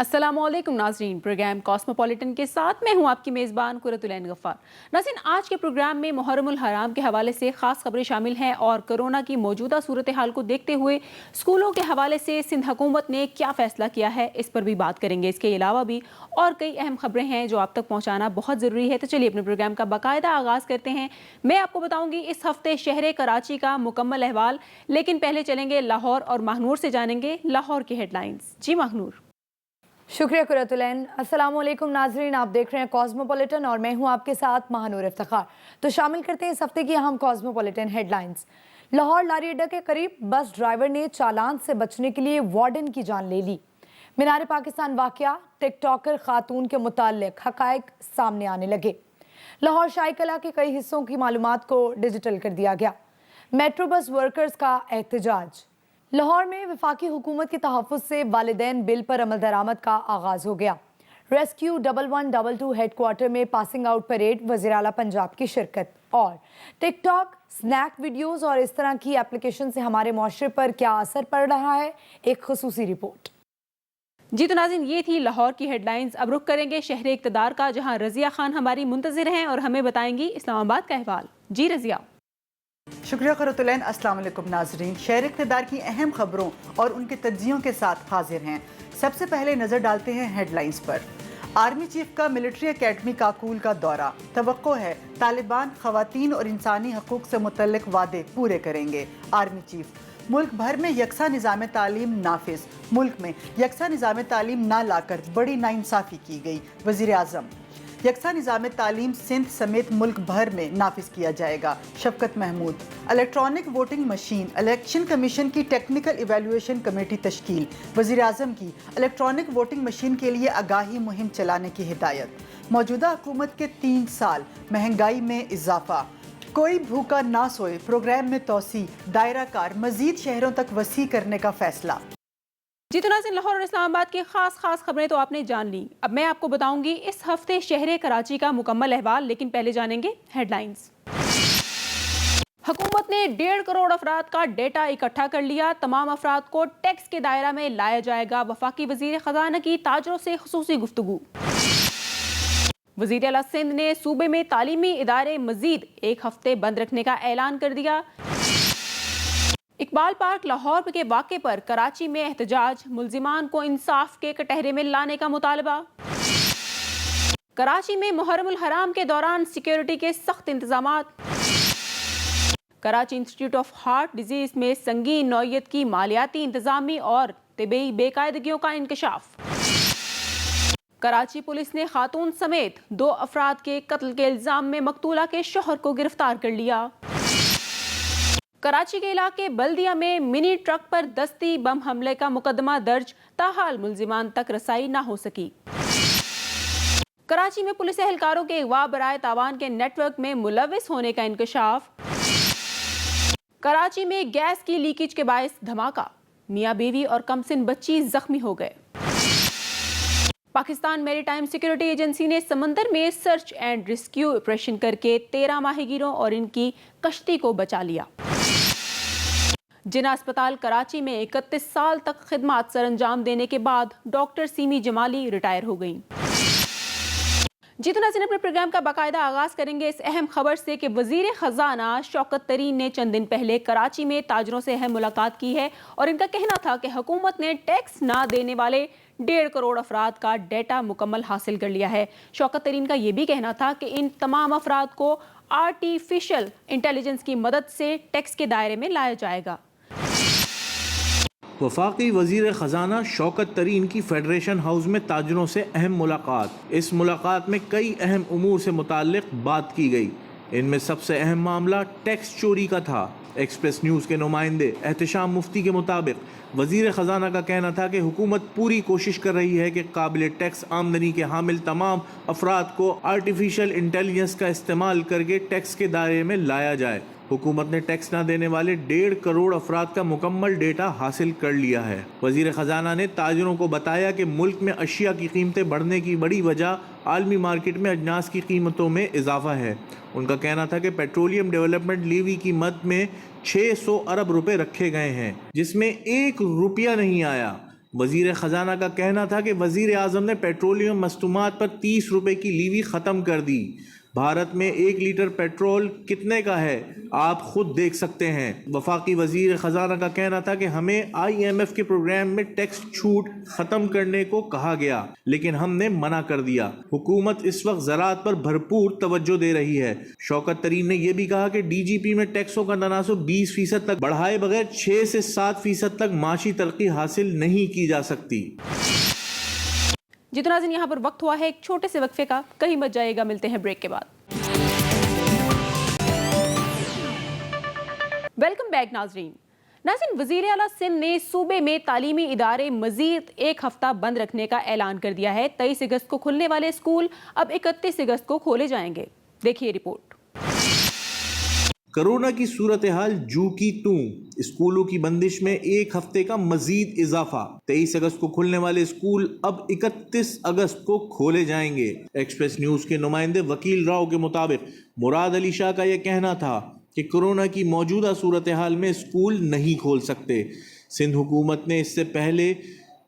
अस्सलाम वालेकुम नाज़रीन, प्रोग्राम कॉस्मोपॉलिटन के साथ मैं हूं आपकी मेज़बान कुरतुलैन गफ़्फ़ार। नाज़रीन, आज के प्रोग्राम में मुहर्रमुल हराम के हवाले से ख़ास खबरें शामिल हैं और कोरोना की मौजूदा सूरत हाल को देखते हुए स्कूलों के हवाले से सिंध हुकूमत ने क्या फ़ैसला किया है, इस पर भी बात करेंगे। इसके अलावा भी और कई अहम खबरें हैं जो आप तक पहुँचाना बहुत ज़रूरी है। तो चलिए अपने प्रोग्राम का बाकायदा आगाज़ करते हैं। मैं आपको बताऊँगी इस हफ्ते शहर कराची का मुकम्मल अहवाल, लेकिन पहले चलेंगे लाहौर और महानूर से जानेंगे लाहौर की हेडलाइंस। जी महानूर। शुक्रिया कुरतुलैन। अस्सलाम वालेकुम नाजरीन, आप देख रहे हैं कॉस्मोपॉलिटन और मैं हूं आपके साथ महानूर इफ्तिखार। तो शामिल करते हैं इस हफ्ते की अहम कॉस्मोपॉलिटन हेडलाइंस। लाहौर लारी अड्डा के करीब बस ड्राइवर ने चालान से बचने के लिए वार्डन की जान ले ली। मीनार पाकिस्तान वाकया, टिकटॉकर खातून के मुताल्लिक हकायक सामने आने लगे। लाहौर शाही कला के कई हिस्सों की मालूमात को डिजिटल कर दिया गया। मेट्रो बस वर्कर्स का एहतजाज। लाहौर में वफाकी हुकूमत के तहफ़्फ़ुज़ से वालिदैन बिल पर अमल दरामद का आगाज़ हो गया। रेस्क्यू 1122 हेडक्वार्टर में पासिंग आउट परेड, वज़ीर आला पंजाब की शिरकत। और टिकटॉक, स्नैक वीडियोज़ और इस तरह की एप्लीकेशन से हमारे मुआशरे पर क्या असर पड़ रहा है, एक खुसूसी रिपोर्ट। जी तो नाज़रीन, ये थी लाहौर की हेडलाइंस। अब रुख करेंगे शहर इक़्तिदार का, जहां रज़िया खान हमारी मुंतज़िर हैं और हमें बताएंगी इस्लामाबाद का अहवाल। जी रज़िया। शुक्रिया कुरतुलैन। अस्सलाम वालेकुम नाजरीन, शहर इक़्तिदार की अहम खबरों और उनके तज्जियों के साथ हाजिर हैं। सबसे पहले नज़र डालते हैं हेडलाइंस पर। आर्मी चीफ का मिलिट्री अकेडमी काकूल का दौरा। तवक्को है तालिबान ख़वातीन और इंसानी हकूक़ से मुतल्लिक़ वादे पूरे करेंगे। Army chief. मुल्क भर में यकसा निज़ाम तालीम नाफिज। मुल्क में यकसा निज़ाम तालीम ना लाकर बड़ी नाइंसाफ़ी की गई। वज़ीर आज़म। यकसा निज़ाम तालीम सिंध समेत मुल्क भर में नाफिज किया जाएगा। Shafqat Mahmood. Electronic voting machine, election commission की टेक्निकल इवेल्युएशन कमेटी तश्कील। वज़ीर आज़म की इलेक्ट्रॉनिक वोटिंग मशीन के लिए आगाही मुहिम चलाने की हिदायत। मौजूदा हुकूमत के 3 साल, महंगाई में इजाफा। कोई भूखा ना सोए प्रोग्राम में तोसी, दायरा कार मजीद शहरों तक वसी करने का फैसला। जी तो नाज़रीन, लाहौर और इस्लामाबाद की खास खबरें तो आपने जान ली। अब मैं आपको बताऊंगी इस हफ्ते शहर कराची का मुकम्मल अहवाल, लेकिन पहले जानेंगे हेडलाइंस। हुकूमत ने 1.5 करोड़ अफराद का डेटा इकट्ठा कर लिया। तमाम अफराद को टैक्स के दायरा में लाया जाएगा। वफाकी वजीर खजाना की ताजरों से खुसूसी गुफ्तगू। वजीर आला सिंध ने सूबे में तालीमी इदारे मजीद 1 हफ्ते बंद रखने का ऐलान कर दिया। इकबाल पार्क लाहौर के वाक़े पर कराची में एहतजाज, मुल्जिमान को इंसाफ के कटहरे में लाने का मुतालबा। कराची में मुहर्रमुल हराम के दौरान सिक्योरिटी के सख्त इंतजामात। Karachi institute of heart disease में संगीन नौयत की मालियाती, इंतजामी और तिबी बेकायदगियों का इंकशाफ। कराची पुलिस ने खातून समेत 2 अफराद के कत्ल के इल्जाम में मकतूला के शौहर को गिरफ्तार कर लिया। कराची के इलाके बल्दिया में मिनी ट्रक पर दस्ती बम हमले का मुकदमा दर्ज, ताहाल मुल्जिमान तक रसाई ना हो सकी। कराची में पुलिस एहलकारों के अगवा बराए तावान के नेटवर्क में मुलविस होने का इंकशाफ। कराची में गैस की लीकेज के बायस धमाका, मियां बीवी और कमसिन बच्ची जख्मी हो गए। पाकिस्तान मैरीटाइम सिक्योरिटी एजेंसी ने समंदर में सर्च एंड रेस्क्यू ऑपरेशन करके 13 माहीगीरों और इनकी कश्ती को बचा लिया। जिना अस्पताल कराची में 31 साल तक खिदमत सर अंजाम देने के बाद डॉक्टर सीमी जमाली रिटायर हो गईं। जी तो नाज़रीन, अपने प्रोग्राम का बाकायदा आगाज करेंगे इस अहम खबर से कि वजीर खजाना शौकत तरीन ने चंद दिन पहले कराची में ताजरों से अहम मुलाकात की है और इनका कहना था कि हुकूमत ने टैक्स ना देने वाले 1.5 करोड़ अफराद का डेटा मुकम्मल हासिल कर लिया है। शौकत तरीन का यह भी कहना था कि इन तमाम अफराद को आर्टिफिशियल इंटेलिजेंस की मदद से टैक्स के दायरे में लाया जाएगा। वफाकी वजीर ख़जाना शौकत तरीन की फेडरेशन हाउस में ताजरों से अहम मुलाकात। इस मुलाकात में कई अहम उमूर से मुताल्लिक बात की गई। इनमें सबसे अहम मामला टैक्स चोरी का था। एक्सप्रेस न्यूज़ के नुमाइंदे एहतशाम मुफ्ती के मुताबिक वजीर ख़जाना का कहना था कि हुकूमत पूरी कोशिश कर रही है कि काबिल टैक्स आमदनी के हामिल तमाम अफराद को आर्टिफिशियल इंटेलिजेंस का इस्तेमाल करके टैक्स के दायरे में लाया जाए। हुकूमत ने टैक्स ना देने वाले 1.5 करोड़ अफराद का मुकम्मल डेटा हासिल कर लिया है। वजीर ख़जाना ने ताजरों को बताया कि मुल्क में अशिया की कीमतें बढ़ने की बड़ी वजह आलमी मार्केट में अजनास की कीमतों में इजाफा है। उनका कहना था कि पेट्रोलियम डेवलपमेंट लीवी की मद में 600 अरब रुपए रखे गए हैं, जिसमें 1 रुपया नहीं आया। वजीर खजाना का कहना था कि वजीर आजम ने पेट्रोलियम मस्तूमात पर 30 रुपए की लीवी ख़त्म कर दी। भारत में 1 लीटर पेट्रोल कितने का है आप खुद देख सकते हैं। वफाकी वजीर खजाना का कहना था कि हमें IMF के प्रोग्राम में टैक्स छूट ख़त्म करने को कहा गया, लेकिन हमने मना कर दिया। हुकूमत इस वक्त ज़राअत पर भरपूर तवज्जो दे रही है। शौकत तरीन ने यह भी कहा कि DGP में टैक्सों का तनासुब 20% तक बढ़ाए बगैर 6 से 7% तक माशी तरक्की हासिल नहीं की जा सकती। जी तो नाज़रीन, यहाँ पर वक्त हुआ है एक छोटे से वक्फे का, कहीं मत जाइएगा, मिलते हैं ब्रेक के बाद। वेलकम बैक नाज़रीन, वज़ीर आला सिंध ने सूबे में तालीमी इदारे मजीद 1 हफ्ता बंद रखने का ऐलान कर दिया है। 23 अगस्त को खुलने वाले स्कूल अब 31 अगस्त को खोले जाएंगे। देखिए रिपोर्ट। कोरोना की सूरत हाल जू की तू, स्कूलों की बंदिश में 1 हफ्ते का मजीद इजाफा। 23 अगस्त को खुलने वाले स्कूल अब 31 अगस्त को खोले जाएंगे। एक्सप्रेस न्यूज के नुमाइंदे वकील राव के मुताबिक मुराद अली शाह का यह कहना था कि कोरोना की मौजूदा सूरत हाल में स्कूल नहीं खोल सकते। सिंध हुकूमत ने इससे पहले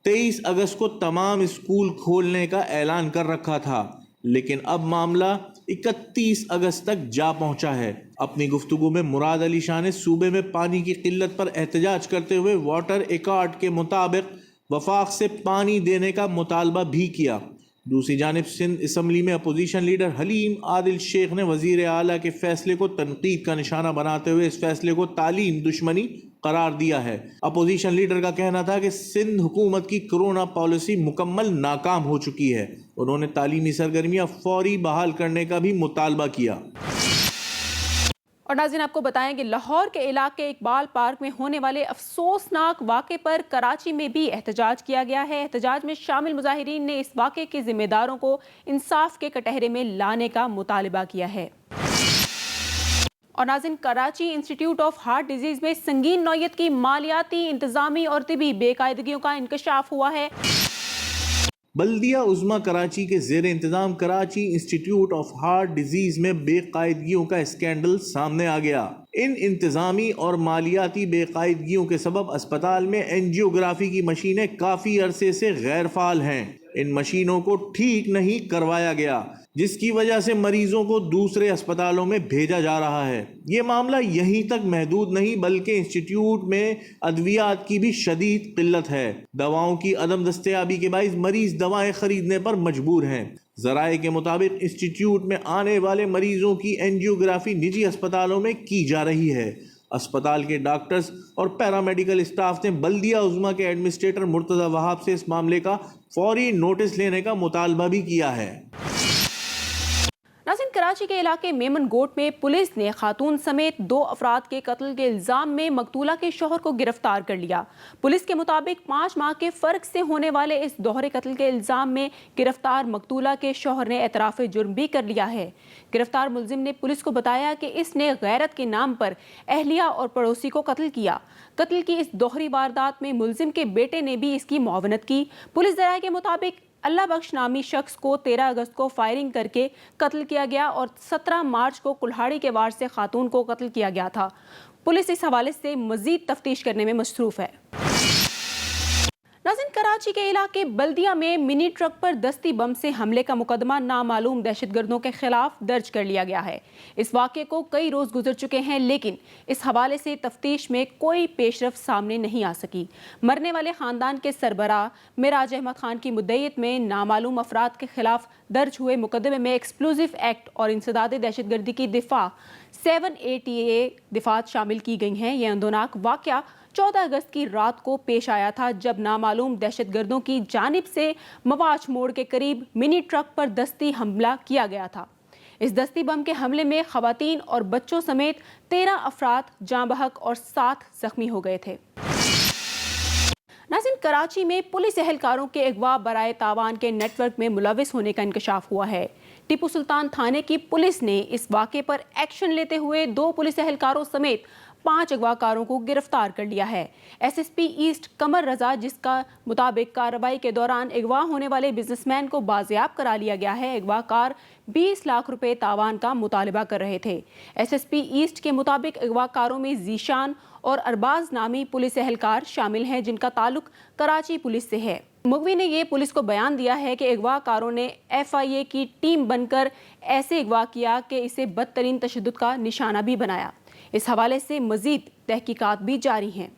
23 अगस्त को तमाम स्कूल खोलने का ऐलान कर रखा था, लेकिन अब मामला 31 अगस्त तक जा पहुंचा है। अपनी गुफ्तगू में मुराद अली शाह ने सूबे में पानी की किल्लत पर एहतजाज करते हुए वाटर एकॉर्ड के मुताबिक वफाक से पानी देने का मुतालबा भी किया। दूसरी जानिब सिंध असम्बली में अपोजिशन लीडर हलीम आदिल शेख ने वजीर आला के फैसले को तनकीद का निशाना बनाते हुए इस फैसले को तालीम दुश्मनी करार दिया है। अपोजिशन लीडर का कहना था कि सिंध हुकूमत की कोरोना पॉलिसी मुकम्मल नाकाम हो चुकी है। उन्होंने तालीमी सरगर्मियां फौरी बहाल करने का भी मुतालबा किया। और नाज़रीन, आपको बताएं कि लाहौर के इलाके इकबाल पार्क में होने वाले अफसोसनाक वाक़े पर कराची में भी एहतजाज किया गया है। एहतजाज में शामिल मुजाहिरीन ने इस वाक़े के जिम्मेदारों को इंसाफ के कटहरे में लाने का मुतालबा किया है। और नाज़रीन, Karachi institute of heart disease में संगीन नौयत की मालियाती, इंतज़ामी और तिबी बेकायदगियों का इंकशाफ हुआ है। बल्दिया उज़्मा कराची के ज़ेर इंतज़ाम Karachi institute of heart disease में बेकायदगियों का स्कैंडल सामने आ गया। इन इंतज़ामी और मालियाती बेकायदगियों के सबब अस्पताल में एंजियोग्राफी की मशीनें काफ़ी अरसे से गैर फाल हैं। इन मशीनों को ठीक नहीं करवाया गया, जिसकी वजह से मरीजों को दूसरे अस्पतालों में भेजा जा रहा है। ये मामला यहीं तक महदूद नहीं, बल्कि इंस्टीट्यूट में अद्वियात की भी शदीद किल्लत है। दवाओं की अदम दस्तयाबी के बाइस मरीज दवाएं खरीदने पर मजबूर हैं। ज़राए के मुताबिक इंस्टीट्यूट में आने वाले मरीजों की एंजियोग्राफी निजी अस्पतालों में की जा रही है। अस्पताल के डॉक्टर्स और पैरामेडिकल स्टाफ ने बल्दिया उज़्मा के एडमिनिस्ट्रेटर मुर्तज़ा वहाब से इस मामले का फौरी नोटिस लेने का मुतालबा भी किया है। नाज़रीन, कराची के इलाके मेमन गोट में पुलिस ने खातून समेत 2 अफराद के कत्ल के इल्ज़ाम में मकतूला के शौहर को गिरफ्तार कर लिया। पुलिस के मुताबिक 5 माह के फ़र्क से होने वाले इस दोहरे कत्ल के इल्ज़ाम में गिरफ्तार मकतूला के शौहर ने एतराफ़ जुर्म भी कर लिया है। गिरफ्तार मुलजिम ने पुलिस को बताया कि इसने गैरत के नाम पर अहलिया और पड़ोसी को कत्ल किया। कत्ल की इस दोहरी वारदात में मुलजिम के बेटे ने भी इसकी मुआवनत की। पुलिस ज़राए के मुताबिक अल्लाह बख्श नामी शख्स को 13 अगस्त को फायरिंग करके कत्ल किया गया और 17 मार्च को कुल्हाड़ी के वार से खातून को कत्ल किया गया था। पुलिस इस हवाले से मजीद तफ्तीश करने में मसरूफ है। नाज़रीन, कराची के इलाके बल्दिया में मिनी ट्रक पर दस्ती बम से हमले का मुकदमा नामालूम दहशतगर्दों के खिलाफ दर्ज कर लिया गया है। इस वाक़े को कई रोज़ गुजर चुके हैं, लेकिन इस हवाले से तफ्तीश में कोई पेशरफ सामने नहीं आ सकी। मरने वाले ख़ानदान के सरबराह मिराज अहमद खान की मुद्दईयत में नामालूम अफराद के खिलाफ दर्ज हुए मुकदमे में एक्सप्लोजिव एक्ट और इंसदाद दहशतगर्दी की दिफा 7ATA दिफात शामिल की गई हैं। यह अंदोनाक वाक़या 14 अगस्त की रात को पेश आया था, जब नामालूम दहशतगर्दों की जानिब से मवाज मोड़ के करीब मिनी ट्रक पर दस्ती हमला किया गया था। इस दस्ती बम के हमले में खवातीन और बच्चों समेत 13 अफराद जाँ बहक और 7 जख्मी हो गए थे। नाज़रीन, कराची में पुलिस एहलकारों के अगवा बराए तावान के नेटवर्क में मुलविस होने का इंकशाफ हुआ है। टीपू सुल्तान थाने की पुलिस ने इस वाक़े पर एक्शन लेते हुए 2 पुलिस एहलकारों समेत 5 अगवाकारों को गिरफ्तार कर लिया है। एसएसपी ईस्ट कमर रजा जिसका मुताबिक कार्रवाई के दौरान अगवा होने वाले बिजनेसमैन को बाजियाब करा लिया गया है। अगवाकार 20 लाख रुपए तावान का मुतालबा कर रहे थे। एसएसपी ईस्ट के मुताबिक अगवाकारों में जीशान और अरबाज नामी पुलिस एहलकार शामिल हैं जिनका ताल्लुक कराची पुलिस से है। मुगवी ने ये पुलिस को बयान दिया है कि अगवाकारों ने FIA की टीम बनकर ऐसे अगवा किया कि इसे बदतरीन तशद्दुद का निशाना भी बनाया। इस हवाले से मजीद तहकीकात भी जारी हैं।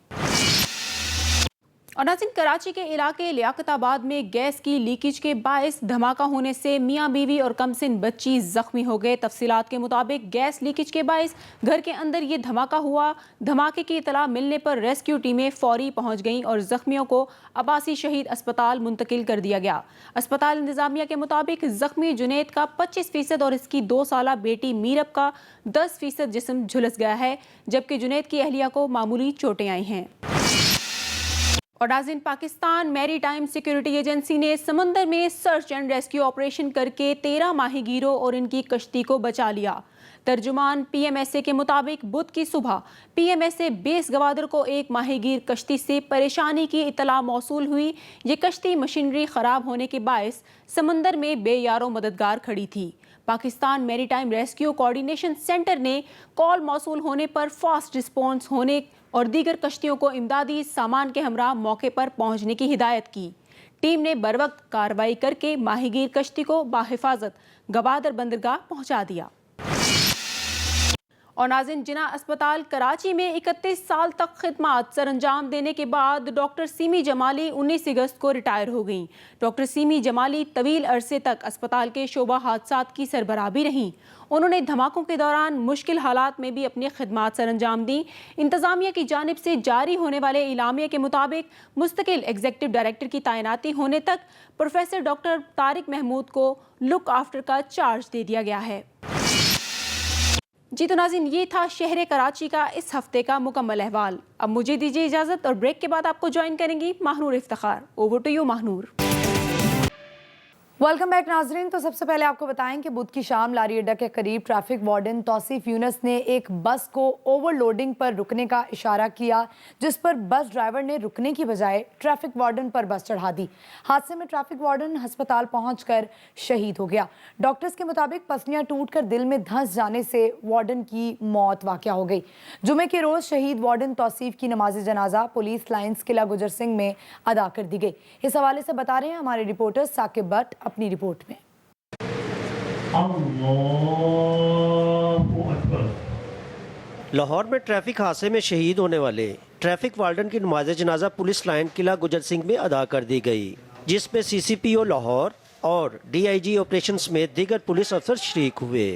और नाज़रीन, कराची के इलाके लियाकताबाद में गैस की लीकेज के बायस धमाका होने से मियाँ बीवी और कमसिन बच्ची जख्मी हो गए। तफसीलात के मुताबिक गैस लीकेज के बायस घर के अंदर ये धमाका हुआ। धमाके की इतला मिलने पर रेस्क्यू टीमें फौरी पहुंच गईं और जख्मियों को अब्बासी शहीद अस्पताल मुंतकिल कर दिया गया। अस्पताल इंतजामिया के मुताबिक जख्मी जुनैद का 25% और इसकी 2 साला बेटी मीरब का 10% जिस्म झुलस गया है, जबकि जुनैद की अहलिया को मामूली चोटें आई हैं। और नाज़रीन, Pakistan maritime security agency ने समंदर में सर्च एंड रेस्क्यू ऑपरेशन करके 13 माहीगीरों और इनकी कश्ती को बचा लिया। तर्जुमान PMSA के मुताबिक बुध की सुबह PMSA बेस गवादर को एक माहीगीर कश्ती से परेशानी की इतला मौसूल हुई। ये कश्ती मशीनरी ख़राब होने के बायस समंदर में बेयारो मददगार खड़ी थी। Pakistan maritime rescue coordination centre ने कॉल मौसूल होने पर फास्ट रिस्पॉन्स होने और दीगर कश्तियों को इमदादी सामान के हमरा मौके पर पहुंचने की हिदायत की। टीम ने बरवक्त कार्रवाई करके माहीगीर कश्ती को बाहिफाजत गवादर बंदरगाह पहुंचा दिया। और नाज़रीन, जिना अस्पताल कराची में 31 साल तक खिदमत सरअंजाम देने के बाद डॉक्टर सीमी जमाली 19 अगस्त को रिटायर हो गईं। डॉक्टर सीमी जमाली तवील अरसे तक अस्पताल के शोबा हादसात की सरबराह भी रहीं। उन्होंने धमाकों के दौरान मुश्किल हालात में भी अपनी खिदमत सरअंजाम दी। इंतज़ामिया की जानिब से जारी होने वाले इलामिया के मुताबिक मुस्तकिल एग्जीक्यूटिव डायरेक्टर की तैनाती होने तक प्रोफेसर डॉक्टर तारिक महमूद को लुक आफ्टर का चार्ज दे दिया गया है। जी तो नाज़रीन, ये था शहर कराची का इस हफ्ते का मुकम्मल अहवाल। अब मुझे दीजिए इजाज़त और ब्रेक के बाद आपको ज्वाइन करेंगी Mahnoor Iftikhar. Over to you Mahnoor. Welcome back नाजरीन। तो सबसे पहले आपको बताएं कि बुध की शाम लारी अड्डा के करीब ट्रैफिक वार्डन तौसीफ यूनस ने एक बस को ओवरलोडिंग पर रुकने का इशारा किया, जिस पर बस ड्राइवर ने रुकने की बजाय ट्रैफिक वार्डन पर बस चढ़ा दी। हादसे में ट्रैफिक वार्डन अस्पताल पहुंचकर शहीद हो गया। डॉक्टर्स के मुताबिक पसलियां टूटकर दिल में धंस जाने से वार्डन की मौत वाक़या हो गई। जुमे के रोज़ शहीद वार्डन तौसीफ की नमाज जनाजा पुलिस लाइन्स किला गुजर सिंह में अदा कर दी गई। इस हवाले से बता रहे हैं हमारे रिपोर्टर साकिब भट्ट अपनी रिपोर्ट में। लाहौर में ट्रैफिक हादसे में शहीद होने वाले ट्रैफिक वार्डन की नमाज जनाजा पुलिस लाइन किला गुजर सिंह में अदा कर दी गई, जिसमें CCPO लाहौर और DIG ऑपरेशन समेत दीगर पुलिस अफसर शरीक हुए।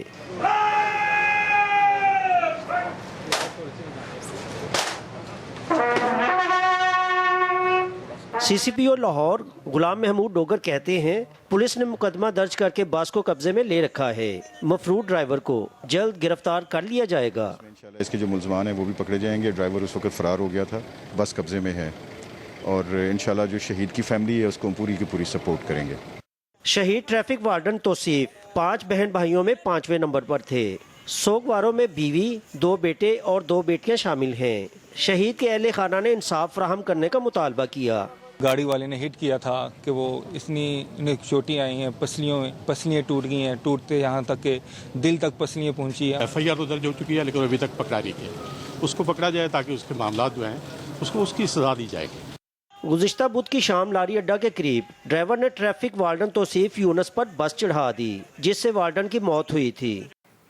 CCPO लाहौर गुलाम महमूद डोगर कहते हैं, पुलिस ने मुकदमा दर्ज करके बस को कब्जे में ले रखा है। मफरूद ड्राइवर को जल्द गिरफ्तार कर लिया जाएगा। इंशाल्लाह इसके जो मुलजमान हैं वो भी पकड़े जाएंगे। ड्राइवर उस वक्त फरार हो गया था, बस कब्जे में है और इंशाल्लाह जो शहीद की फैमिली है उसको पूरी की पूरी सपोर्ट करेंगे। शहीद ट्रैफिक वार्डन तौसीफ 5 बहन भाइयों में 5वें नंबर पर थे। सोगवारों में बीवी, 2 बेटे और 2 बेटियां शामिल हैं। शहीद के अहले खाना ने इंसाफ फराहम करने का मुतालबा किया। गाड़ी वाले ने हिट किया था कि वो इतनी चोटें आई हैं, पसलियाँ टूट गई हैं, टूटते यहाँ तक कि दिल तक पसलियाँ पहुँची हैं। FIR तो दर्ज हो चुकी है लेकिन अभी तक पकड़ा नहीं गया। उसको पकड़ा जाए ताकि उसके मामला जो हैं उसको उसकी सजा दी जाएगी। गुज़िश्ता बुध की शाम लारी अड्डा के करीब ड्राइवर ने ट्रैफिक वार्डन तौसीफ यूनस पर बस चढ़ा दी, जिससे वार्डन की मौत हुई थी।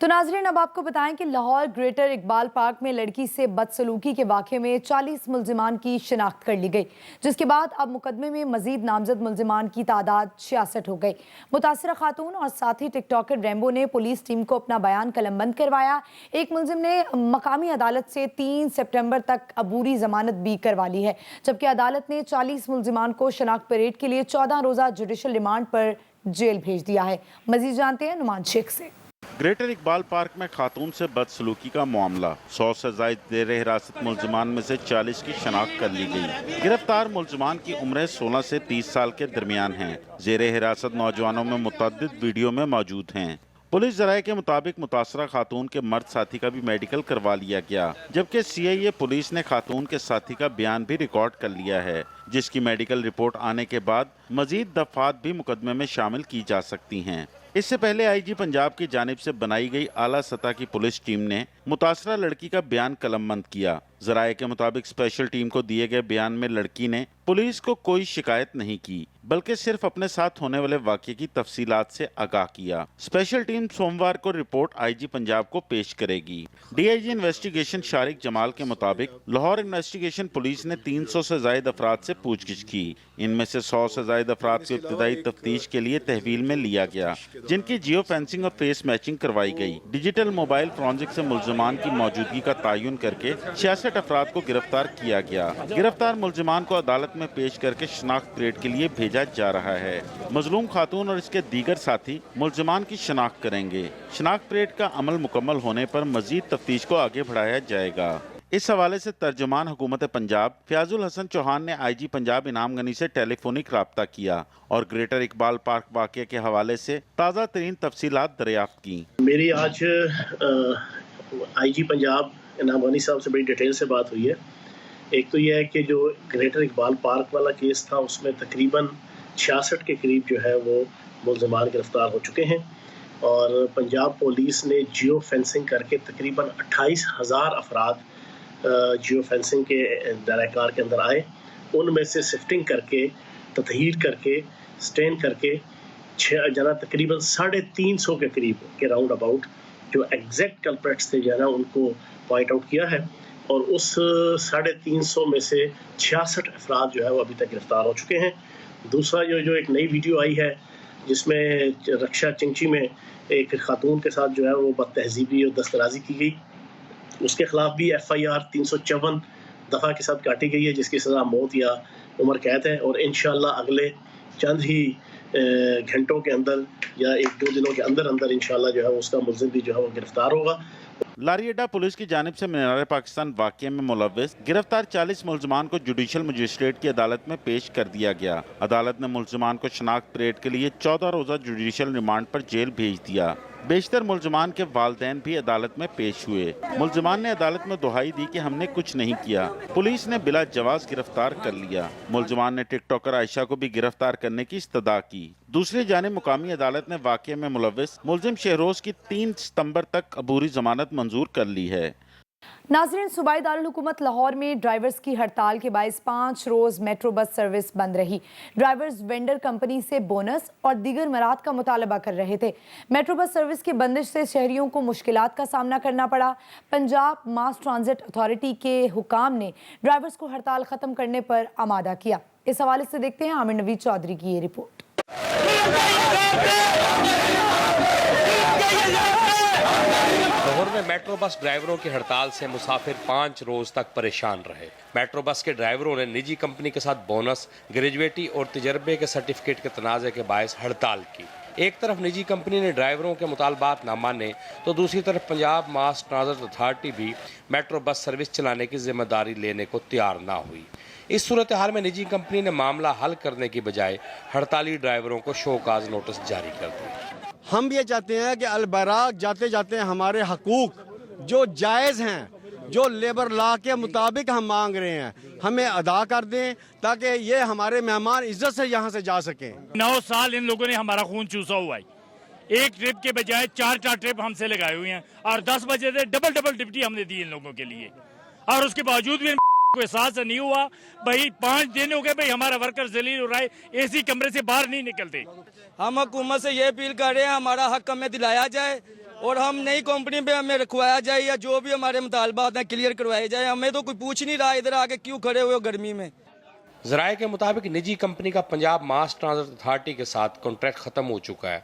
तो नाजरीन, अब आपको बताएं कि लाहौर ग्रेटर इकबाल पार्क में लड़की से बदसलूकी के वाक़े में 40 मुल्जिमान की शिनाख्त कर ली गई, जिसके बाद अब मुकदमे में मजीद नामजद मुल्जिमान की तादाद 66 हो गई। मुतासरा खातून और साथी टिकटॉकर रैम्बो ने पुलिस टीम को अपना बयान कलमबंद करवाया। एक मुल्जिम ने मकामी अदालत से 3 सितंबर तक अबूरी जमानत भी करवा ली है, जबकि अदालत ने 40 मुल्जिमान को शनाख्त परेड के लिए 14 रोज़ा जुडिशल रिमांड पर जेल भेज दिया है। मजीद जानते हैं नुमान शेख से। ग्रेटर इकबाल पार्क में खातून से बदसलूकी का मामला, 100 से ज़ायद ज़ेर हिरासत मुल्जिमान में से 40 की शनाख्त कर ली गई। गिरफ्तार मुल्जिमान की उम्रें 16 से 30 साल के दरमियान हैं। ज़ेर हिरासत नौजवानों में मुतअद्दिद वीडियो में मौजूद हैं। पुलिस ज़राए के मुताबिक मुतासरा खातून के मर्द साथी का भी मेडिकल करवा लिया गया, जबकि CIA पुलिस ने खातून के साथी का बयान भी रिकॉर्ड कर लिया है, जिसकी मेडिकल रिपोर्ट आने के बाद मजीद दफात भी मुकदमे में शामिल की जा सकती हैं। इससे पहले IG पंजाब की जानिब से बनाई गई आला सतह की पुलिस टीम ने मुतासरा लड़की का बयान कलमबंद किया। ज़राए के मुताबिक स्पेशल टीम को दिए गए बयान में लड़की ने पुलिस को कोई शिकायत नहीं की, बल्कि सिर्फ अपने साथ होने वाले वाक़े की तफसीलात से आगाह किया। स्पेशल टीम सोमवार को रिपोर्ट IG पंजाब को पेश करेगी। DIG इन्वेस्टिगेशन शारिक जमाल के मुताबिक लाहौर इन्वेस्टिगेशन पुलिस ने 300 से ज़ायद अफराद से पूछगिछ की। इनमें से 100 से ज़ायद अफराद को इब्तदाई तफ्तीश के लिए तहवील में लिया गया, जिनकी जियो फेंसिंग और फेस मैचिंग करवाई गई। डिजिटल मोबाइल फॉरेंसिक से मुल्ज़मान की मौजूदगी का तयन करके 66 अफराद को गिरफ्तार किया गया। गिरफ्तार मुल्ज़मान को अदालत में पेश करके शनाख्त परेड के लिए भेजा जा रहा है। मजलूम खातून और इसके दीगर साथी मुल्ज़मान की शनाख्त करेंगे। शनाख्त परेड का अमल मुकम्मल होने पर मजीद तफ्तीश को आगे बढ़ाया जाएगा। इस हवाले से तर्जुमान हुकूमत पंजाब फ़याज़ुल हसन चौहान ने IG पंजाब इनाम गनी से टेलीफोनिक रब्ता किया और ग्रेटर इकबाल पार्क वाक़े के हवाले से ताज़ा तरीन तफसीलात दरियाफ्त की। मेरी आज IG पंजाब इनाम गनी साहब से बड़ी डिटेल से बात हुई है। एक तो यह है कि जो ग्रेटर इकबाल पार्क वाला केस था उसमें तकरीबन 66 के करीब जो है वो मुल्ज़मान गिरफ्तार हो चुके हैं और पंजाब पुलिस ने जियो फेंसिंग करके तकरीबन 28,000 अफराद जियो फेंसिंग के दायरा के अंदर आए। उनमें से सिफ्टिंग करके, ततहीर करके, स्टेन करके जना तकरीबन 350 के करीब के राउंड अबाउट जो एग्जैक्ट कल्प्रेट्स थे जो है उनको पॉइंट आउट किया है और उस 350 में से 66 अफराद जो है वो अभी तक गिरफ्तार हो चुके हैं। दूसरा जो एक नई वीडियो आई है जिसमें रक्षा चिंची में एक खातून के साथ जो है वो बदतहजीबी और दस्तराजी की गई, उसके खिलाफ भी FIR 354 दफ़ा के साथ काटी गई है, जिसकी सज़ा मौत या उम्र कैद है और इंशाल्लाह अगले चंद ही घंटों के अंदर या 1-2 दिनों के अंदर अंदर इंशाल्लाह जो है उसका मुल्ज़िम भी जो है वो गिरफ्तार होगा। लारी अड्डा पुलिस की जानिब से मीनार पाकिस्तान वाक़े में मुलव्विस गिरफ्तार 40 मुल्ज़मान को जुडिशल मजिस्ट्रेट की अदालत में पेश कर दिया गया। अदालत ने मुल्ज़मान को शनाख्त परेड के लिए 14 रोज़ा जुडिशल रिमांड पर जेल भेज दिया। बेशतर मुल्ज़मान के वालिदैन भी अदालत में पेश हुए। मुल्ज़मान ने अदालत में दुहाई दी कि हमने कुछ नहीं किया, पुलिस ने बिला जवाज़ गिरफ्तार कर लिया। मुल्ज़मान ने टिकटॉकर आयशा को भी गिरफ्तार करने की इस्तदा की। दूसरी जानिब मुकामी अदालत ने वाक़े में मुलव्विस मुल्ज़िम शहरोज़ की 3 सितंबर तक अबूरी ज़मानत मंजूर कर ली है। नाज़रीन, सूबाई दारुल हुकूमत लाहौर में ड्राइवर्स की हड़ताल के बायस 5 रोज़ मेट्रो बस सर्विस बंद रही। ड्राइवर्स वेंडर कंपनी से बोनस और दीगर मराद का मुतालबा कर रहे थे। मेट्रो बस सर्विस की बंदिश से शहरियों को मुश्किलात का सामना करना पड़ा। पंजाब मास ट्रांजिट अथॉरिटी के हुकाम ने ड्राइवर्स को हड़ताल ख़त्म करने पर आमादा किया। इस हवाले से देखते हैं आमिर नवीद चौधरी की ये रिपोर्ट। लाहौर में मेट्रो बस ड्राइवरों की हड़ताल से मुसाफिर 5 रोज तक परेशान रहे। मेट्रो बस के ड्राइवरों ने निजी कंपनी के साथ बोनस, ग्रेजुएटी और तजर्बे के सर्टिफिकेट के तनाज़े के बायस हड़ताल की। एक तरफ निजी कंपनी ने ड्राइवरों के मुतालबात ना माने तो दूसरी तरफ पंजाब मास ट्रांजिट अथॉरिटी भी मेट्रो बस सर्विस चलाने की जिम्मेदारी लेने को तैयार ना हुई। इस सूरत हाल में निजी कंपनी ने मामला हल करने की बजाय हड़ताली ड्राइवरों को शोकाज नोटिस जारी कर दिया। हम ये चाहते हैं कि अलबराग जाते जाते हमारे हकूक जो जायज़ हैं, जो लेबर लॉ के मुताबिक हम मांग रहे हैं, हमें अदा कर दें ताकि ये हमारे मेहमान इज्जत से यहाँ से जा सकें। 9 साल इन लोगों ने हमारा खून चूसा हुआ है। एक ट्रिप के बजाय 4 ट्रिप हमसे लगाए हुए हैं और 10 बजे से डबल ड्यूटी हमने दी इन लोगों के लिए और उसके बावजूद भी कोई एहसास नहीं हुआ। भाई 5 दिन हो गए भाई हमारा वर्कर जलील हो रहा है, एसी कमरे से बाहर नहीं निकलते। हम हुकूमत से ये अपील कर रहे हैं हमारा हक हमें दिलाया जाए और हम नई कंपनी पे हमें रखवाया जाए या जो भी हमारे मुतालबात हैं क्लियर करवाए जाए। हमें तो कोई पूछ नहीं रहा इधर आके क्यों खड़े हुए हो गर्मी में। ज़राए के मुताबिक निजी कंपनी का पंजाब मास ट्रांजिट अथॉरिटी के साथ कॉन्ट्रैक्ट ख़त्म हो चुका है।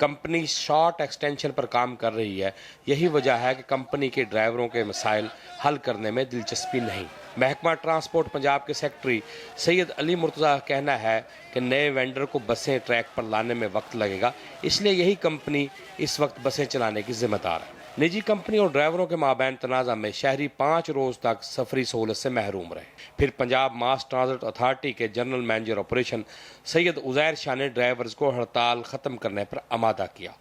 कंपनी शॉर्ट एक्सटेंशन पर काम कर रही है। यही वजह है कि कंपनी के ड्राइवरों के मसाइल हल करने में दिलचस्पी नहीं। महकमा ट्रांसपोर्ट पंजाब के सेक्रेटरी सैयद अली मुर्तज़ा का कहना है कि नए वेंडर को बसें ट्रैक पर लाने में वक्त लगेगा, इसलिए यही कंपनी इस वक्त बसें चलाने की जिम्मेदार है। निजी कंपनी और ड्राइवरों के माबैन तनाज़ा में शहरी 5 रोज़ तक सफरी सहूलत से महरूम रहे। फिर पंजाब मास ट्रांजिट अथॉरिटी के general manager operation Syed Uzair Shah ने ड्राइवर्स को हड़ताल ख़त्म करने पर आमादा किया।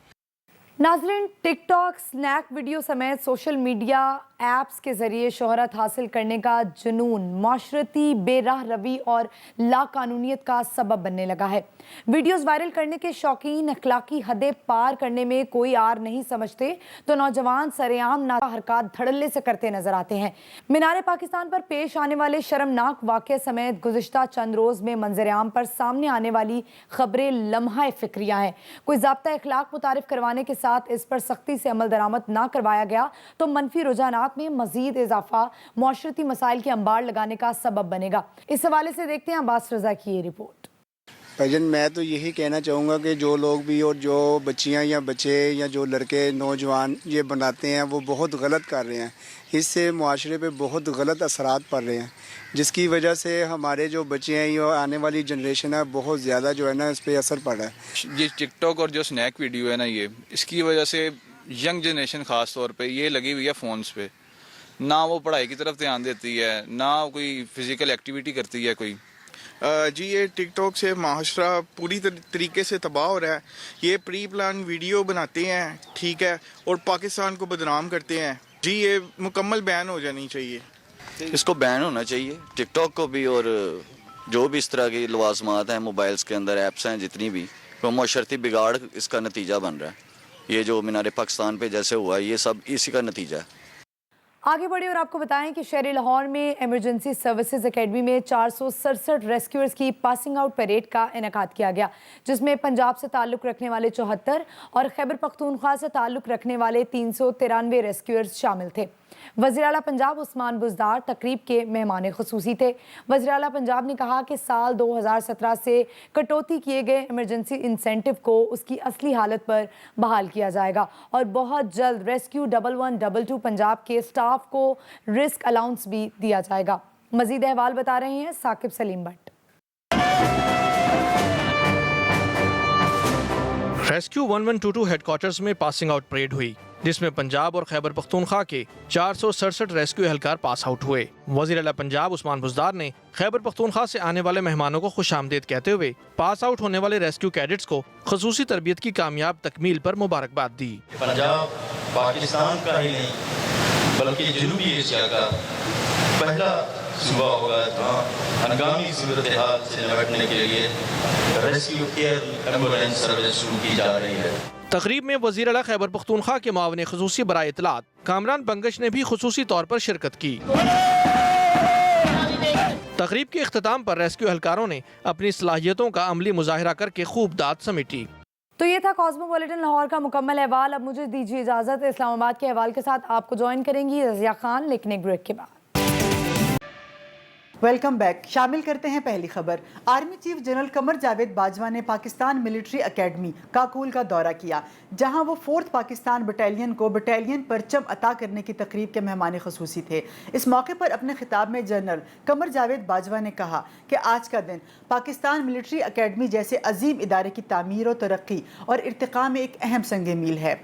नाज़रीन, टिकटॉक, स्नैक वीडियो समेत सोशल मीडिया ऐप्स के ज़रिए शोहरत हासिल करने का जुनून माशरती बेराह रवी और लाकानूनियत का सबब बनने लगा है। वीडियोस वायरल करने के शौकीन अखलाकी हदें पार करने में कोई आर नहीं समझते तो नौजवान सरेआम ना हरकत धड़ल्ले से करते नजर आते हैं। मीनार पाकिस्तान पर पेश आने वाले शर्मनाक वाक़े समेत गुज़िश्ता चंद रोज़ में मंजर-ए-आम पर सामने आने वाली खबरें लम्हा फिक्रिया हैं। कोई ज़ाब्ता अखलाक मुतारिफ करवाने के साथ इस पर सख्ती से अमल दरामद ना करवाया गया तो मनफी रुझानात में मजीद इजाफा मुआशरती मसाइल के अंबार लगाने का सबब बनेगा। इस हवाले से देखते हैं अब्बास रजा की ये रिपोर्ट। भाईजान, मैं तो यही कहना चाहूँगा कि जो लोग भी और जो बच्चियाँ या बच्चे या जो लड़के नौजवान ये बनाते हैं वो बहुत गलत कर रहे हैं। इससे मुआशरे पे बहुत गलत असरात पड़ रहे हैं, जिसकी वजह से हमारे जो बच्चे हैं या आने वाली जनरेशन है बहुत ज़्यादा जो है ना इस पर असर पड़ रहा है। ये टिकटॉक और जो स्नैक वीडियो है ना, ये इसकी वजह से यंग जनरेशन ख़ास तौर पे ये लगी हुई है फ़ोन्स पे। ना वो पढ़ाई की तरफ ध्यान देती है, ना कोई फ़िज़िकल एक्टिविटी करती है कोई। जी, ये टिकटॉक से माशरा पूरी तरीके से तबाह हो रहा है। ये प्री प्लान वीडियो बनाते हैं, ठीक है, और पाकिस्तान को बदनाम करते हैं। जी, ये मुकम्मल बैन हो जानी चाहिए। इसको बैन होना चाहिए, टिकटॉक को भी, और जो भी इस तरह की लवाजमात हैं मोबाइल्स के अंदर, ऐप्स हैं जितनी भी, वो मुशर्रती बिगाड़ इसका नतीजा बन रहा है। ये जो मीनार पाकिस्तान पे जैसे हुआ ये सब इसी का नतीजा है। आगे बढ़े और आपको बताएं कि शहर लाहौर में इमरजेंसी सर्विसेज एकेडमी में 467 रेस्क्यूअर्स की पासिंग आउट परेड का इनेकाद किया गया, जिसमें पंजाब से ताल्लुक़ रखने वाले 74 और खैबर पख्तूनख्वा से ताल्लुक़ रखने वाले 393 रेस्क्यूअर्स शामिल थे। वज़ीर आला पंजाब उस्मान बुज़दार तकरीब के मेहमान ख़ुसूसी थे। वज़ीर आला पंजाब ने कहा कि साल 2017 से कटौती किए गए इमरजेंसी इंसेंटिव को उसकी असली हालत पर बहाल किया जाएगा और बहुत जल्द रेस्क्यू 1122 पंजाब के स्टाफ को रिस्क अलाउंस भी दिया जाएगा। मज़ीद अहवाल बता रहे हैं साकिब सलीम भट्ट। रेस्क्यू 1122 हेडक्वार्टर्स में पासिंग आउट परेड हुई, जिसमें पंजाब और खैबर पख्तूनख्वा के 467 रेस्क्यू एहलकार पास आउट हुए। वज़ीर आला पंजाब उस्मान बुज़दार ने खैबर पख्तूनख्वा से आने वाले मेहमानों को खुशामदीद कहते हुए पास आउट होने वाले रेस्क्यू कैडेट्स को ख़ुसूसी तरबियत की कामयाब तकमील पर मुबारकबाद दी। पंजाब पाकिस्तान का ही नहीं बल्कि जनूबी एशिया का पहला सूबा होगा जहाँ हंगामी सूरत हाल से निपटने के लिए रेस्क्यू एयर एम्बुलेंस सर्विस शुरू की जा रही है। तकरीब में वज़ीर आला खैबर पख्तूनख्वा के मुआविन ख़ुसूसी बराए इत्तलात कामरान बंगश ने भी ख़ुसूसी तौर पर शिरकत की। तकरीब के इख्तिताम पर रेस्क्यू एहलकारों ने अपनी सलाहियतों का अमली मुजाहिरा करके खूब दाद समेटी। तो ये था कॉस्मोपॉलिटन लाहौर का मुकम्मल अहवाल। अब मुझे दीजिए इजाज़त। इस्लामाबाद के अहवाल के साथ आपको ज्वाइन करेंगी रज़िया खान, लेकिन एक ब्रेक के बाद। Welcome back. शामिल करते हैं पहली खबर। Army chief general Qamar Javed Bajwa ने पाकिस्तान मिलिट्री एकेडमी काकूल का दौरा किया, जहां वो 4th पाकिस्तान बटालियन को बटालियन परचम अता करने की तकरीब के मेहमान ख़ुसूसी थे। इस मौके पर अपने खिताब में जनरल कमर जावेद बाजवा ने कहा कि आज का दिन पाकिस्तान मिलिट्री एकेडमी जैसे अजीम इदारे की तामीर और तरक्की और इर्तिक़ा में एक अहम संग मील है।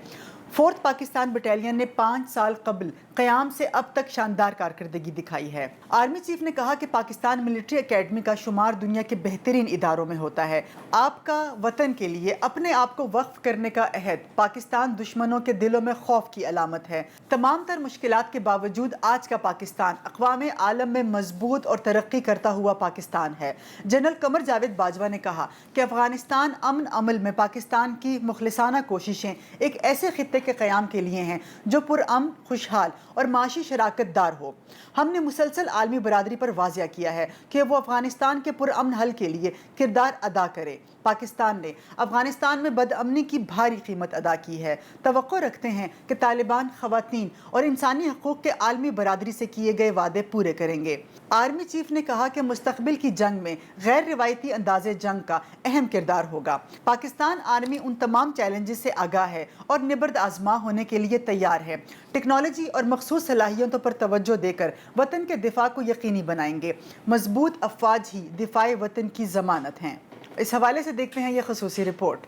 4th पाकिस्तान बटालियन ने 5 साल कबल क़याम से अब तक शानदार कारकर्दगी दिखाई है। आर्मी चीफ ने कहा कि पाकिस्तान मिलिट्री एकेडमी का शुमार दुनिया के बेहतरीन इदारों में होता है। आपका वतन के लिए अपने आप को वक्फ करने का अहद पाकिस्तान दुश्मनों के दिलों में खौफ की अलामत है। तमाम तर मुश्किलात के बावजूद आज का पाकिस्तान अक़वाम आलम में मजबूत और तरक्की करता हुआ पाकिस्तान है। जनरल कमर जावेद बाजवा ने कहा कि अफगानिस्तान अमन अमल में पाकिस्तान की मुखलिसाना कोशिशें एक ऐसे खित्ते के क़याम के लिए हैं जो पुरअमन, खुशहाल और माशी शराकत दार हो। हमने मुसलसल आलमी बरादरी पर वाज़िया किया है कि वो अफगानिस्तान के पुरअमन हल के लिए किरदार अदा करे। पाकिस्तान ने अफगानिस्तान में बदअमनी की भारी कीमत अदा की है। तवक्को रखते हैं कि तालिबान ख़वातीन और इंसानी हकूक़ के आलमी बरादरी से किए गए वादे पूरे करेंगे। आर्मी चीफ ने कहा कि मुस्तक़बिल की जंग में गैर रिवायती अंदाज़े जंग का अहम किरदार होगा। पाकिस्तान आर्मी उन तमाम चैलेंजेस से आगाह है और निबर्द आज़मा होने के लिए तैयार है। टेक्नोलॉजी और मखसूस सलाहियतों पर तवज्जो देकर वतन के दिफा को यकीनी बनाएंगे। मजबूत अफ़वाज ही दिफाए वतन की ज़मानत हैं। इस हवाले से देखते हैं यह ख़ुसूसी report.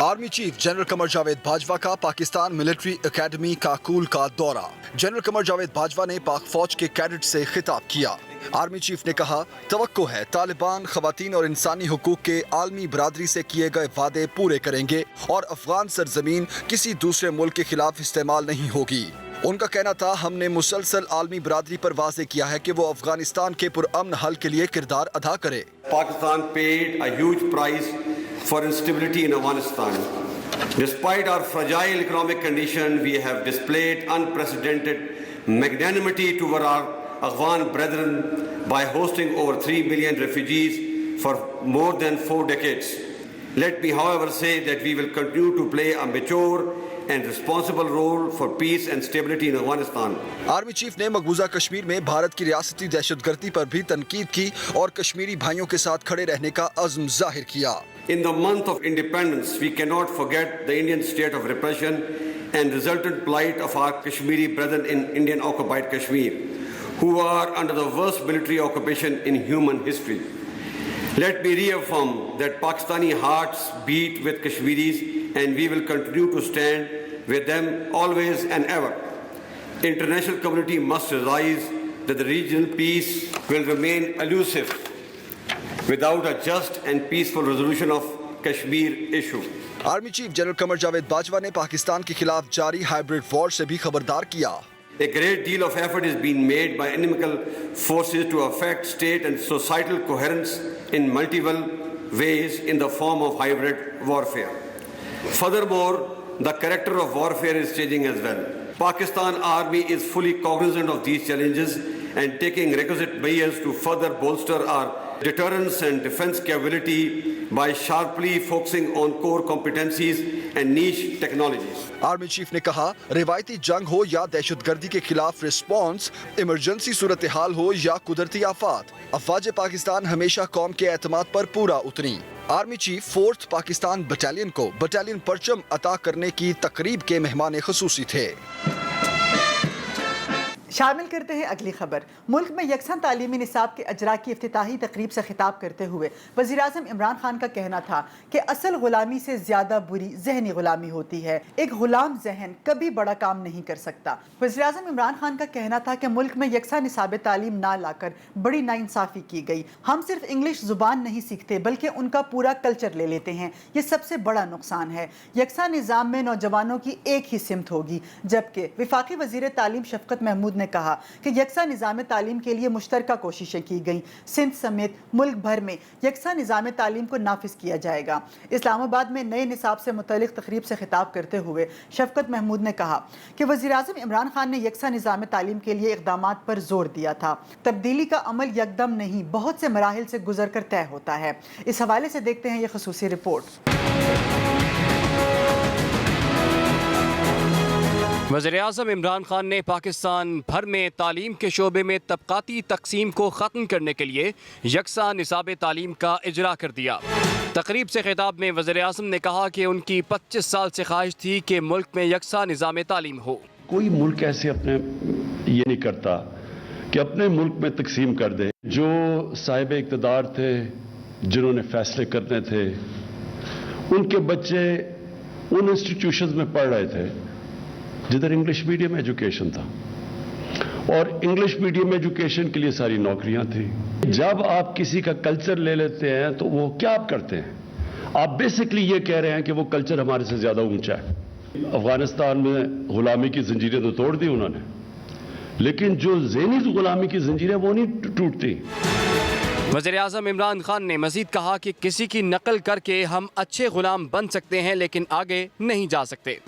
Army chief general Qamar Javed Bajwa का पाकिस्तान मिलिट्री एकेडमी काकूल का दौरा। जनरल कमर जावेद बाजवा ने पाक फौज के कैडेट से खिताब किया। आर्मी चीफ ने कहा, तवक्को है तालिबान खवातीन और इंसानी हुकूक के आलमी बरादरी से किए गए वादे पूरे करेंगे और अफगान सरजमीन किसी दूसरे मुल्क के खिलाफ इस्तेमाल नहीं होगी। उनका कहना था, हमने मुसलसल आलमी बरादरी पर वाज़े किया है कि वो अफगानिस्तान के पुरअमन हल के लिए किरदार अदा करे। Pakistan paid a huge price for instability in Afghanistan. Despite our fragile economic condition, we have displayed unprecedented magnanimity toward our Afghan brethren by hosting over 3 million refugees for more than 4 decades. Let me, however, say that we will continue to play a mature and responsible role for peace and stability in Afghanistan. Army chief ने मकबूजा कश्मीर में भारत की रियासती दहशतगर्दी पर भी तनकीद की और कश्मीरी भाइयों के साथ खड़े रहने का अज़्म जाहिर किया। In the month of independence, we cannot forget the Indian state of repression and resultant plight of our Kashmiri brethren in Indian occupied Kashmir, who are under the worst military occupation in human history. Let me reaffirm that Pakistani hearts beat with Kashmiris and we will continue to stand with them always and ever. International community must realize that the regional peace will remain elusive without a just and peaceful resolution of Kashmir issue. Army chief general Qamar Javed Bajwa ने पाकिस्तान के खिलाफ जारी hybrid war से भी खबरदार किया। A great deal of effort is being made by inimical forces to affect state and societal coherence in multiple ways in the form of hybrid warfare. Furthermore, the character of warfare is changing as well. Pakistan Army is fully cognizant of these challenges and taking requisite measures to further bolster our deterrence and defense capability by sharply focusing on core competencies and niche technologies. Army chief ने कहा, रिवायती जंग हो या दहशतगर्दी के खिलाफ response, emergency सूरत हाल हो या कुदरती आफात, अफवाज पाकिस्तान हमेशा कौम के एतमाद पर पूरा उतरी। Army chief 4th Pakistan battalion को बटालियन परचम अता करने की तकरीब के मेहमान खुसूसी थे। शामिल करते हैं अगली खबर। मुल्क में यकसन तालीमी निसाब के अजरा की इफ्तिताही तकरीब से खिताब करते हुए वज़ीर आज़म इमरान खान का कहना था कि असल गुलामी से ज़्यादा बुरी जहनी गुलामी होती है। एक गुलाम जहन कभी बड़ा काम नहीं कर सकता। वज़ीर आज़म इमरान खान का कहना था कि मुल्क में यकसा निसाब तालीम ना लाकर बड़ी नाइंसाफ़ी की गई। हम सिर्फ इंग्लिश ज़ुबान नहीं सीखते बल्कि उनका पूरा कल्चर ले लेते हैं। ये सबसे बड़ा नुकसान है। यकसा निज़ाम में नौजवानों की एक ही सिमत होगी, जबकि वफाकी वज़ीर तालीम शफ़क़त महमूद ने कहा कि यकसा निज़ाम तालीम के लिए मुश्तरका कोशिशें की गई। सिंध समेत मुल्क भर में यकसा निज़ाम तालीम को नाफिज किया जाएगा। इस्लामाबाद में नए निसाब से मुतल्लिक़ तकरीब से खिताब करते हुए शफ़क़त महमूद ने कहा कि वज़ीर आज़म इमरान खान ने यकसा निज़ाम तालीम के लिए इक़दामात पर जोर दिया था। तब्दीली का अमल यकदम नहीं, बहुत से मराहिल से गुजर कर तय होता है। इस हवाले से देखते हैं ये ख़ुसूसी रिपोर्ट। वज़ीर-ए-आज़म इमरान खान ने पाकिस्तान भर में तालीम के शोबे में तबक़ाती तक़सीम को ख़त्म करने के लिए यकसा निसाब तालीम का इजरा कर दिया। तकरीब से खिताब में वज़ीर-ए-आज़म ने कहा कि उनकी 25 साल से ख्वाहिश थी कि मुल्क में यकसा निज़ाम तालीम हो। कोई मुल्क ऐसे अपने ये नहीं करता कि अपने मुल्क में तकसीम कर दे। जो साहिब इक़्तिदार थे, जिन्होंने फ़ैसले करने थे, उनके बच्चे उन इंस्टीट्यूशंस में पढ़ रहे थे जिधर इंग्लिश मीडियम एजुकेशन था और इंग्लिश मीडियम एजुकेशन के लिए सारी नौकरियां थी। जब आप किसी का कल्चर ले लेते हैं तो वो क्या आप करते हैं? आप बेसिकली ये कह रहे हैं कि वो कल्चर हमारे से ज़्यादा ऊंचा है। अफगानिस्तान में गुलामी की जंजीरें तो तोड़ दी उन्होंने, लेकिन जो ज़हनी गुलामी की जंजीरें वो नहीं टूटती। वज़ीर-ए-आज़म इमरान खान ने मज़ीद कहा कि किसी की नकल करके हम अच्छे गुलाम बन सकते हैं लेकिन आगे नहीं जा सकते।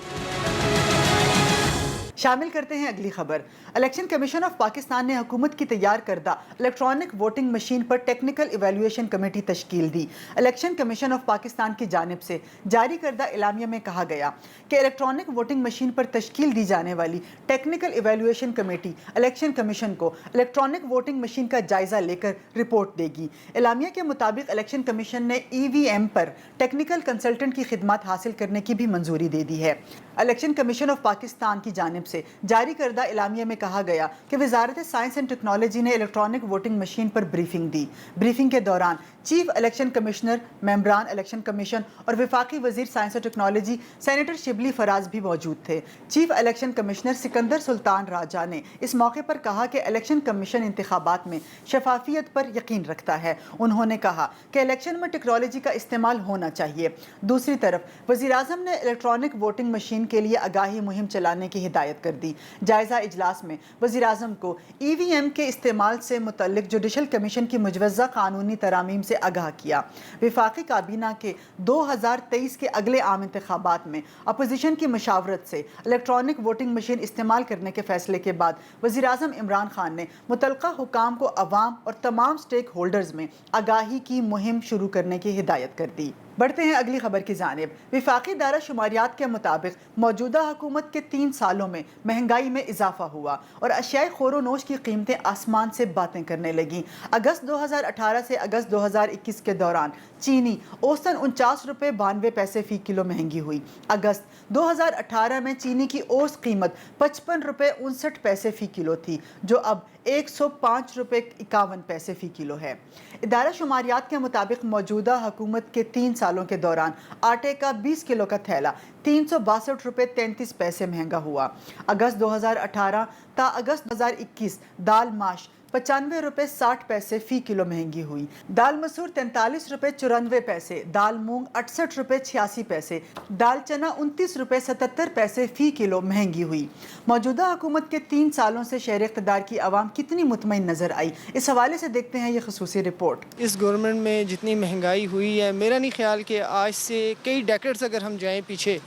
शामिल करते हैं अगली खबर। इलेक्शन कमीशन ऑफ पाकिस्तान ने हुकूमत की तैयार करदा इलेक्ट्रॉनिक वोटिंग मशीन पर टेक्निकल इवैल्यूएशन कमेटी तश्कील दी। इलेक्शन कमीशन ऑफ पाकिस्तान की जानिब से जारी करदा इलामिया में कहा गया कि इलेक्ट्रॉनिक वोटिंग मशीन पर तश्कील दी जाने वाली technical evaluation committee election commission को इलेक्ट्रॉनिक वोटिंग मशीन का जायजा लेकर रिपोर्ट देगी। इलामिया के मुताबिक इलेक्शन कमीशन ने EVM पर टेक्निकल कंसल्टेंट की खिदमत हासिल करने की भी मंजूरी दे दी है। इलेक्शन कमीशन ऑफ पाकिस्तान की जानिब سے جاری کردہ اعلامیہ میں کہا گیا کہ وزارت سائنس اینڈ ٹیکنالوجی نے الیکٹرانک ووٹنگ مشین پر بریفنگ دی۔ بریفنگ کے دوران چیف الیکشن کمشنر، ممبران الیکشن کمیشن اور وفاقی وزیر سائنس اور ٹیکنالوجی سینیٹر شبلی فراز بھی موجود تھے۔ چیف الیکشن کمشنر سکندر سلطان راجہ نے اس موقع پر کہا کہ الیکشن کمیشن انتخابات میں شفافیت پر یقین رکھتا ہے۔ انہوں نے کہا کہ الیکشن میں ٹیکنالوجی کا استعمال ہونا چاہیے۔ دوسری طرف وزیر اعظم نے الیکٹرانک ووٹنگ مشین کے لیے آگاہی مہم چلانے کی ہدایت کر دی۔ جائزہ اجلاس میں وزیر اعظم کو ای وی ایم کے استعمال سے متعلق جوڈیشل کمیشن کی مجوزہ قانونی ترامیم سے آگاہ کیا۔ وفاقی کابینہ کے 2023 کے اگلے عام انتخابات میں اپوزیشن کی مشاورت سے الیکٹرانک ووٹنگ مشین استعمال کرنے کے فیصلے کے بعد وزیر اعظم عمران خان نے متعلقہ حکام کو عوام اور تمام سٹیک ہولڈرز میں آگاہی کی مہم شروع کرنے کی ہدایت کر دی۔ بڑھتے ہیں اگلی خبر کی جانب۔ وفاقی ادارہ شماریات کے مطابق موجودہ حکومت کے 3 سالوں میں مہنگائی میں اضافہ ہوا اور اشیاء خور و نوش کی قیمتیں آسمان سے باتیں کرنے لگیں۔ اگست 2018 سے اگست 2021 کے دوران چینی اوسطاً 49 روپے 92 پیسے فی کلو مہنگی ہوئی۔ اگست 2018 میں چینی کی اوسط قیمت 55 روپے 59 پیسے فی کلو تھی، جو اب 105 روپے 51 پیسے فی کلو ہے۔ ادارہ شماریات کے مطابق موجودہ حکومت کے 3 سالوں کے دوران آٹے کا 20 کلو کا تھیلا 362 روپے 33 پیسے مہنگا ہوا۔ اگست 2018 تا اگست 2021 دال ماش 95 روپے 60 پیسے فی کلو مہنگی ہوئی۔ دال مسور 43 روپے 94 پیسے، دال مونگ 68 روپے 86 پیسے، دال چنا 29 روپے 77 پیسے فی کلو مہنگی ہوئی۔ موجودہ حکومت کے 3 سالوں سے شہر اقتدار کی عوام کتنی مطمئن نظر آئی، اس حوالے سے دیکھتے ہیں یہ خصوصی رپورٹ۔ اس گورنمنٹ میں جتنی مہنگائی ہوئی ہے، میرا نہیں خیال کہ آج سے کئی ڈیکیڈز اگر ہم جائیں پیچھے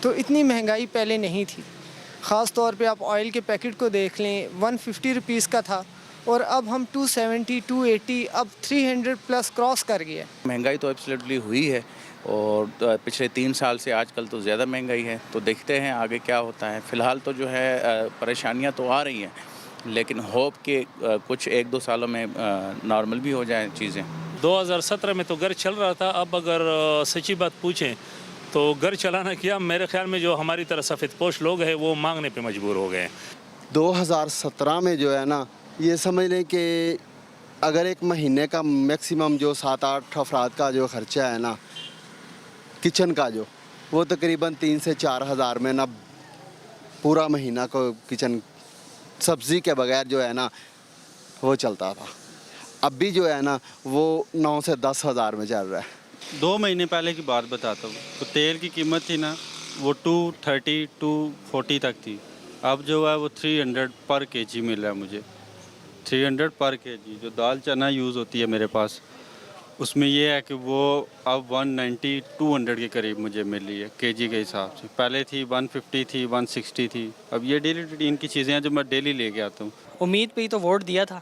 تو اتنی مہنگائی پہلے نہیں تھی۔ خاص طور پہ آپ آئل کے پیکٹ کو دیکھ لیں، 150 روپیز کا تھا اور اب ہم 270 280 اب 300 پلس کراس کر گیا۔ مہنگائی تو ایبسلیٹلی ہوئی ہے اور پچھلے 3 سال سے آج کل تو زیادہ مہنگائی ہے، تو دیکھتے ہیں آگے کیا ہوتا ہے۔ فی الحال تو جو ہے پریشانیاں تو آ رہی ہیں، لیکن ہوپ کہ کچھ 1-2 سالوں میں نارمل بھی ہو جائیں چیزیں۔ 2017 میں تو گھر چل رہا تھا، اب اگر سچی بات پوچھیں تو گھر چلانا کیا، میرے خیال میں جو ہماری طرح سفید پوش لوگ ہیں وہ مانگنے پہ مجبور ہو گئے ہیں۔ 2017 میں جو ہے نا، یہ سمجھ لیں کہ اگر ایک مہینے کا میکسیمم جو 7-8 افراد کا جو خرچہ ہے نا کچن کا، جو وہ تقریباً 3 سے 4 ہزار میں نا پورا مہینہ کو کچن سبزی کے بغیر جو ہے نا وہ چلتا تھا۔ اب بھی جو ہے نا وہ 9 سے 10 ہزار میں چل رہا ہے۔ 2 مہینے پہلے کی بات بتاتا ہوں، تو تیل کی قیمت تھی نا وہ 230 240 تک تھی، اب جو ہے وہ 300 پر کے جی مل رہا ہے مجھے، 300 پر کے جی۔ جو دال چنا یوز ہوتی ہے میرے پاس، اس میں یہ ہے کہ وہ اب 190 200 کے قریب مجھے مل رہی ہے کے جی کے حساب سے۔ پہلے تھی 150 تھی، 160 تھی۔ اب یہ ڈیلی روٹین کی چیزیں ہیں جو میں ڈیلی لے کے آتا ہوں۔ امید پہ ہی تو ووٹ دیا تھا،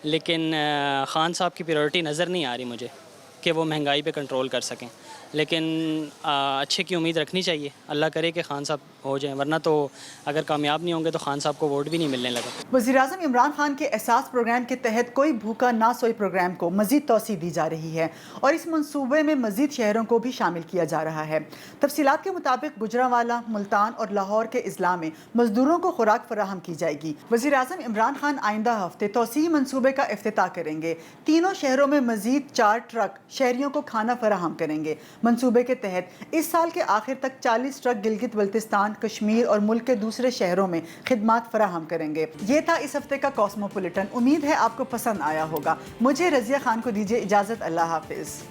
لیکن خان صاحب کی پریورٹی نظر نہیں آ رہی مجھے کہ وہ مہنگائی پہ کنٹرول کر سکیں، لیکن اچھے کی امید رکھنی چاہیے۔ اللہ کرے کہ خان صاحب ہو جائیں، ورنہ تو اگر کامیاب نہیں ہوں گے تو خان صاحب کو ووٹ بھی نہیں ملنے لگا۔ وزیر اعظم عمران خان کے احساس پروگرام کے تحت کوئی بھوکا نہ سوئی پروگرام کو مزید توسیع دی جا رہی ہے اور اس منصوبے میں مزید شہروں کو بھی شامل کیا جا رہا ہے۔ تفصیلات کے مطابق گجرانوالہ، ملتان اور لاہور کے اضلاع میں مزدوروں کو خوراک فراہم کی جائے گی۔ وزیر اعظم عمران خان آئندہ ہفتے توسیعی منصوبے کا افتتاح کریں گے۔ تینوں شہروں میں مزید 4 ٹرک شہریوں کو کھانا فراہم کریں گے۔ منصوبے کے تحت اس سال کے آخر تک 40 ٹرک گلگت بلتستان، کشمیر اور ملک کے دوسرے شہروں میں خدمات فراہم کریں گے۔ یہ تھا اس ہفتے کا کاسموپولیٹن۔ امید ہے آپ کو پسند آیا ہوگا۔ مجھے رضیہ خان کو دیجیے اجازت۔ اللہ حافظ۔